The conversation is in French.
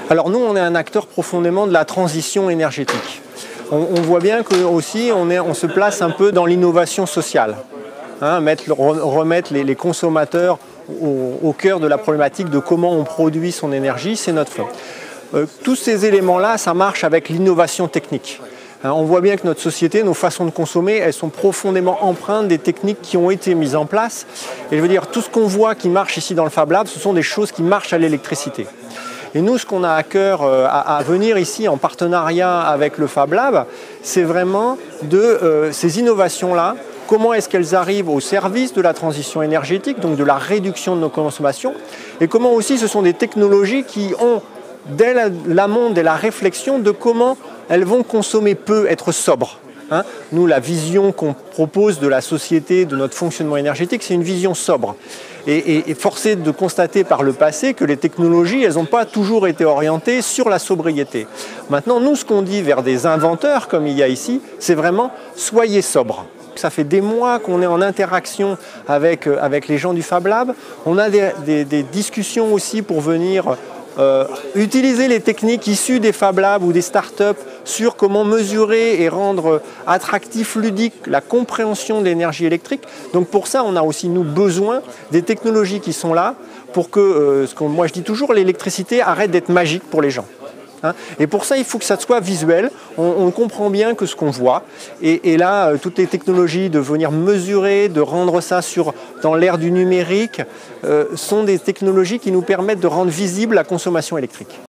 Alors nous, on est un acteur profondément de la transition énergétique. On voit bien qu'aussi on se place un peu dans l'innovation sociale. Remettre les consommateurs au cœur de la problématique de comment on produit son énergie, c'est notre fond. Tous ces éléments-là, ça marche avec l'innovation technique. On voit bien que notre société, nos façons de consommer, elles sont profondément empreintes des techniques qui ont été mises en place. Et je veux dire, tout ce qu'on voit qui marche ici dans le Fab Lab, ce sont des choses qui marchent à l'électricité. Et nous, ce qu'on a à cœur à venir ici en partenariat avec le Fab Lab, c'est vraiment de ces innovations-là. Comment est-ce qu'elles arrivent au service de la transition énergétique, donc de la réduction de nos consommations, et comment aussi ce sont des technologies qui ont, dès l'amont, dès la réflexion, de comment elles vont consommer peu, être sobres. Nous, la vision qu'on propose de la société, de notre fonctionnement énergétique, c'est une vision sobre. Et force est de constater par le passé que les technologies, elles n'ont pas toujours été orientées sur la sobriété. Maintenant, nous, ce qu'on dit vers des inventeurs, comme il y a ici, c'est vraiment « soyez sobres ». Ça fait des mois qu'on est en interaction avec les gens du Fab Lab. On a des discussions aussi pour venir utiliser les techniques issues des Fab Labs ou des startups sur comment mesurer et rendre attractif, ludique la compréhension de l'énergie électrique. Donc pour ça, on a aussi nous besoin des technologies qui sont là pour que, moi je dis toujours, l'électricité arrête d'être magique pour les gens. Et pour ça, il faut que ça soit visuel. On comprend bien que ce qu'on voit. Et là, toutes les technologies de venir mesurer, de rendre ça dans l'ère du numérique, sont des technologies qui nous permettent de rendre visible la consommation électrique.